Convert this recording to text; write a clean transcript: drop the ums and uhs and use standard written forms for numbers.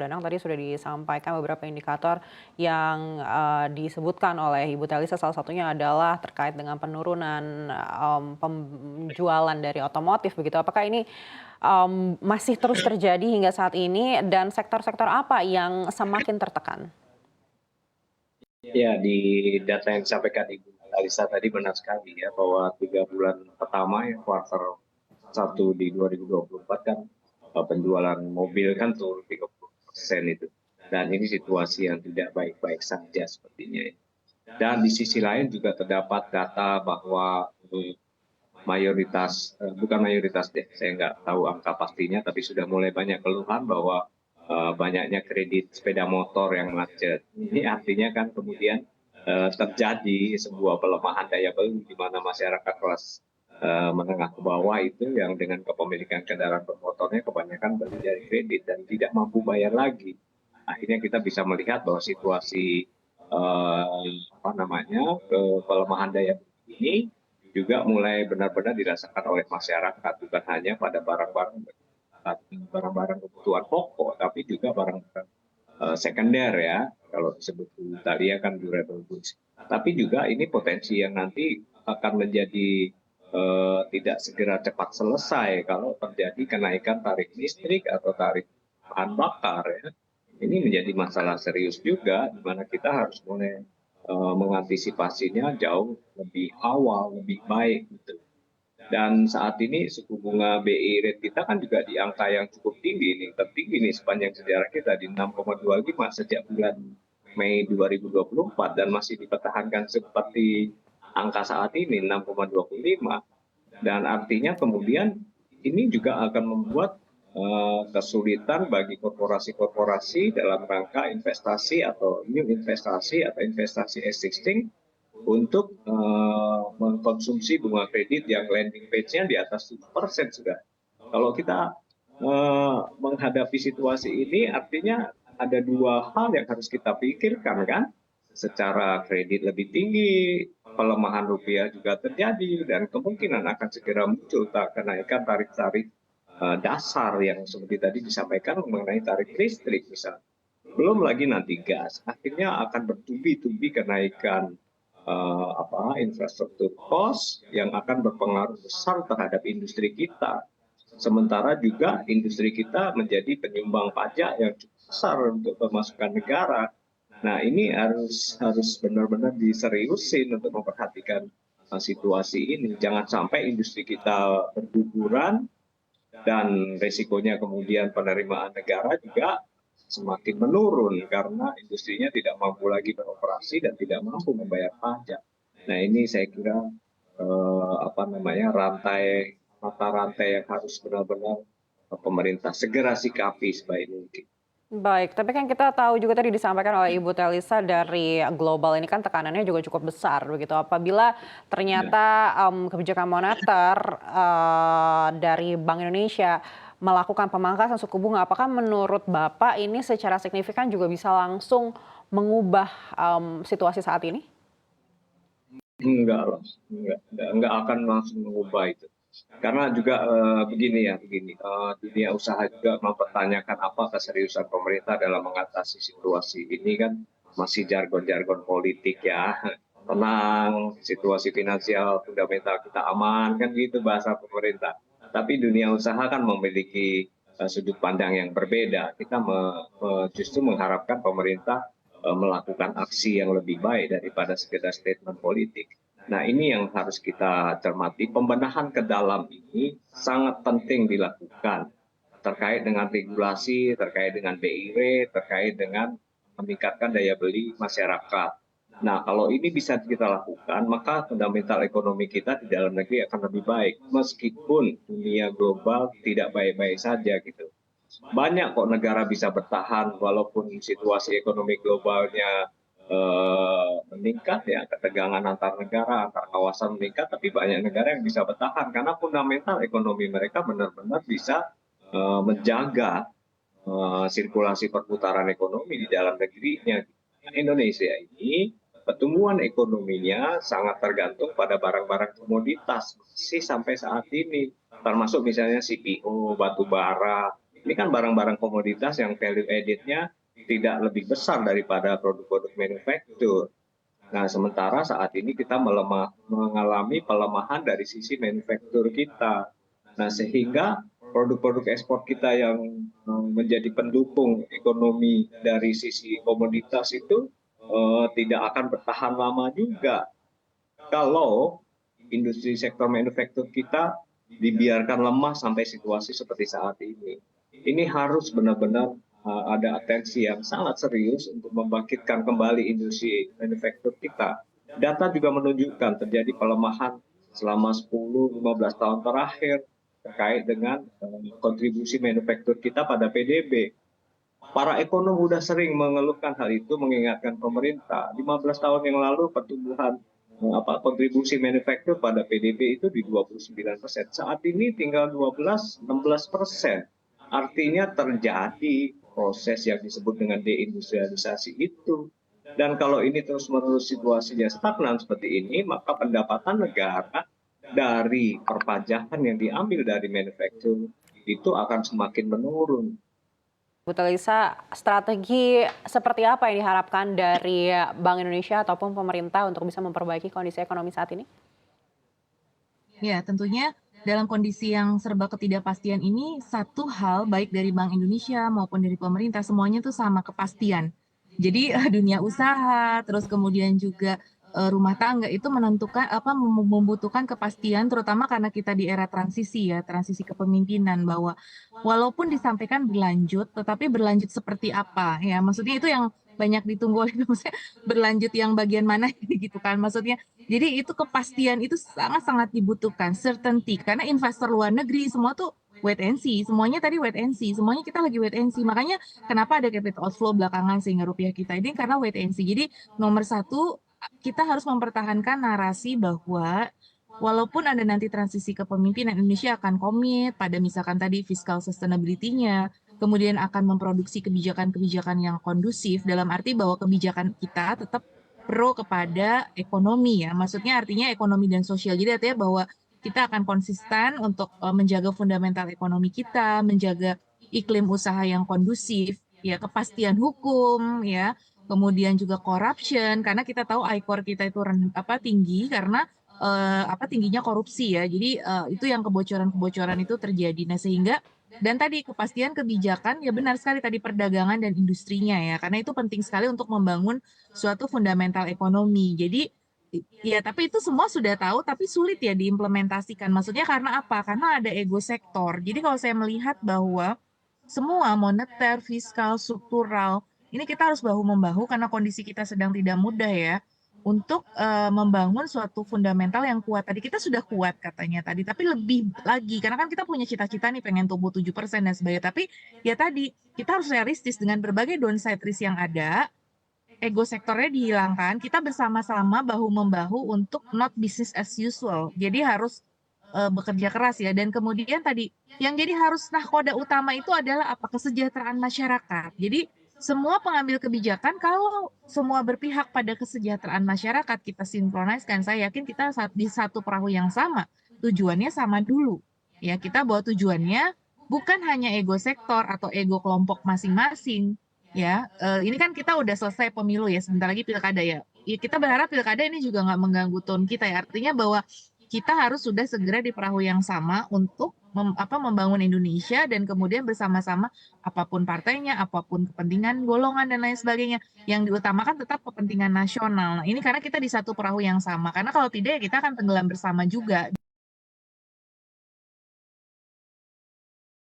Danang tadi sudah disampaikan beberapa indikator yang disebutkan oleh Ibu Telisa, salah satunya adalah terkait dengan penurunan penjualan dari otomotif begitu. Apakah ini masih terus terjadi hingga saat ini dan sektor-sektor apa yang semakin tertekan? Ya, di data yang disampaikan Ibu Alisa tadi benar sekali ya, bahwa 3 bulan pertama ya kuartal 1 di 2024 kan penjualan mobil kan turun 30% itu. Dan ini situasi yang tidak baik-baik saja sepertinya. Dan di sisi lain juga terdapat data bahwa bukan mayoritas deh, saya nggak tahu angka pastinya, tapi sudah mulai banyak keluhan bahwa banyaknya kredit sepeda motor yang macet. Ini artinya kan kemudian terjadi sebuah pelemahan daya beli di mana masyarakat kelas menengah ke bawah itu yang dengan kepemilikan kendaraan bermotornya kebanyakan beli dari kredit dan tidak mampu bayar lagi. Akhirnya kita bisa melihat bahwa situasi pelemahan daya beli ini juga mulai benar-benar dirasakan oleh masyarakat, bukan hanya pada barang-barang kebutuhan pokok, tapi juga barang-barang sekunder ya, kalau disebut tadi ya kan durable goods. Tapi juga ini potensi yang nanti akan menjadi tidak segera cepat selesai kalau terjadi kenaikan tarif listrik atau tarif bahan bakar ya. Ini menjadi masalah serius juga, di mana kita harus mulai mengantisipasinya jauh lebih awal, lebih baik gitu. Dan saat ini suku bunga BI rate kita kan juga di angka yang cukup tinggi nih, tertinggi nih sepanjang sejarah kita di 6,25 sejak bulan Mei 2024 dan masih dipertahankan seperti angka saat ini 6,25. Dan artinya kemudian ini juga akan membuat kesulitan bagi korporasi-korporasi dalam rangka investasi atau new investasi atau investasi existing untuk mengkonsumsi bunga kredit yang landing page-nya di atas 7% sudah. Kalau kita menghadapi situasi ini artinya ada dua hal yang harus kita pikirkan kan. Secara kredit lebih tinggi, pelemahan rupiah juga terjadi dan kemungkinan akan segera muncul kenaikan tarif-tarif dasar yang seperti tadi disampaikan mengenai tarif listrik misalnya. Belum lagi nanti gas, akhirnya akan bertubi-tubi kenaikan infrastruktur cost yang akan berpengaruh besar terhadap industri kita. Sementara juga industri kita menjadi penyumbang pajak yang cukup besar untuk pemasukan negara. Nah ini harus benar-benar diseriusin untuk memperhatikan situasi ini. Jangan sampai industri kita berguguran dan resikonya kemudian penerimaan negara juga semakin menurun karena industrinya tidak mampu lagi beroperasi dan tidak mampu membayar pajak. Nah ini saya kira mata rantai yang harus benar-benar pemerintah segera sikapi sebaik mungkin. Baik, tapi kan kita tahu juga tadi disampaikan oleh Ibu Telisa dari global ini kan tekanannya juga cukup besar begitu. Apabila ternyata kebijakan moneter dari Bank Indonesia melakukan pemangkasan suku bunga, apakah menurut Bapak ini secara signifikan juga bisa langsung mengubah situasi saat ini? Enggak loh, enggak akan langsung mengubah itu. Karena juga begini, dunia usaha juga mempertanyakan apa keseriusan pemerintah dalam mengatasi situasi ini kan masih jargon-jargon politik ya. Tenang, situasi finansial fundamental kita aman, kan gitu bahasa pemerintah. Tapi dunia usaha kan memiliki sudut pandang yang berbeda. Kita justru mengharapkan pemerintah melakukan aksi yang lebih baik daripada sekedar statement politik. Nah ini yang harus kita cermati, pembenahan ke dalam ini sangat penting dilakukan terkait dengan regulasi, terkait dengan BI rate, terkait dengan meningkatkan daya beli masyarakat. Nah kalau ini bisa kita lakukan, maka fundamental ekonomi kita di dalam negeri akan lebih baik, meskipun dunia global tidak baik-baik saja gitu. Banyak kok negara bisa bertahan walaupun situasi ekonomi globalnya meningkat ya, ketegangan antar negara, antar kawasan meningkat, tapi banyak negara yang bisa bertahan karena fundamental ekonomi mereka benar-benar bisa menjaga sirkulasi perputaran ekonomi di dalam negerinya. Indonesia ini pertumbuhan ekonominya sangat tergantung pada barang-barang komoditas masih sampai saat ini, termasuk misalnya CPO, batu bara, Ini kan barang-barang komoditas yang value added-nya tidak lebih besar daripada produk-produk manufaktur. Nah, sementara saat ini kita mengalami pelemahan dari sisi manufaktur kita. Nah, sehingga produk-produk ekspor kita yang menjadi pendukung ekonomi dari sisi komoditas itu tidak akan bertahan lama juga kalau industri sektor manufaktur kita dibiarkan lemah sampai situasi seperti saat ini. Ini harus benar-benar ada atensi yang sangat serius untuk membangkitkan kembali industri manufaktur kita. Data juga menunjukkan terjadi pelemahan selama 10-15 tahun terakhir terkait dengan kontribusi manufaktur kita pada PDB. Para ekonom sudah sering mengeluhkan hal itu, mengingatkan pemerintah. 15 tahun yang lalu pertumbuhan kontribusi manufaktur pada PDB itu di 29%. Saat ini tinggal 12-16%. Artinya terjadi proses yang disebut dengan deindustrialisasi itu. Dan kalau ini terus-menerus situasinya stagnan seperti ini, maka pendapatan negara dari perpajakan yang diambil dari manufaktur itu akan semakin menurun. Bu Telisa, strategi seperti apa yang diharapkan dari Bank Indonesia ataupun pemerintah untuk bisa memperbaiki kondisi ekonomi saat ini? Ya, tentunya dalam kondisi yang serba ketidakpastian ini, satu hal baik dari Bank Indonesia maupun dari pemerintah semuanya tuh sama, kepastian. Jadi dunia usaha, terus kemudian juga rumah tangga itu membutuhkan kepastian, terutama karena kita di era transisi ya, transisi kepemimpinan, bahwa walaupun disampaikan berlanjut, tetapi berlanjut seperti apa ya? Maksudnya itu yang banyak ditunggu oleh maksudnya berlanjut yang bagian mana gitu kan maksudnya. Jadi itu kepastian itu sangat-sangat dibutuhkan, certainty, karena investor luar negeri semua tuh wait and see, semuanya tadi wait and see, semuanya kita lagi wait and see. Makanya kenapa ada capital outflow belakangan sehingga rupiah kita ini karena wait and see. Jadi nomor satu, kita harus mempertahankan narasi bahwa walaupun ada nanti transisi kepemimpinan, Indonesia akan komit pada misalkan tadi fiscal sustainability-nya, kemudian akan memproduksi kebijakan-kebijakan yang kondusif, dalam arti bahwa kebijakan kita tetap pro kepada ekonomi ya, maksudnya artinya ekonomi dan sosial. Jadi artinya bahwa kita akan konsisten untuk menjaga fundamental ekonomi kita, menjaga iklim usaha yang kondusif, ya kepastian hukum, ya kemudian juga corruption, karena kita tahu ICOR kita itu tinggi karena tingginya korupsi ya. Jadi itu yang kebocoran-kebocoran itu terjadi. Nah, sehingga dan tadi kepastian kebijakan ya benar sekali tadi perdagangan dan industrinya ya. Karena itu penting sekali untuk membangun suatu fundamental ekonomi. Jadi ya tapi itu semua sudah tahu tapi sulit ya diimplementasikan. Maksudnya karena apa? Karena ada ego sektor. Jadi kalau saya melihat bahwa semua moneter, fiskal, struktural ini kita harus bahu-membahu karena kondisi kita sedang tidak mudah ya untuk membangun suatu fundamental yang kuat. Tadi kita sudah kuat katanya tadi, tapi lebih lagi karena kan kita punya cita-cita nih pengen tumbuh 7% dan sebagainya. Tapi ya tadi kita harus realistis dengan berbagai downside risk yang ada. Ego sektornya dihilangkan, kita bersama-sama bahu-membahu untuk not business as usual. Jadi harus bekerja keras ya. Dan kemudian tadi yang jadi harus nahkoda utama itu adalah apa? Kesejahteraan masyarakat. Jadi semua pengambil kebijakan kalau semua berpihak pada kesejahteraan masyarakat kita sinkroniskan, saya yakin kita di satu perahu yang sama, tujuannya sama dulu. Ya, kita bawa tujuannya bukan hanya ego sektor atau ego kelompok masing-masing. Ya, ini kan kita udah selesai pemilu ya, sebentar lagi pilkada ya. Ya kita berharap pilkada ini juga nggak mengganggu tone kita ya. Artinya bahwa kita harus sudah segera di perahu yang sama untuk membangun Indonesia dan kemudian bersama-sama apapun partainya, apapun kepentingan golongan dan lain sebagainya, yang diutamakan tetap kepentingan nasional. Nah, ini karena kita di satu perahu yang sama. Karena kalau tidak ya kita akan tenggelam bersama juga.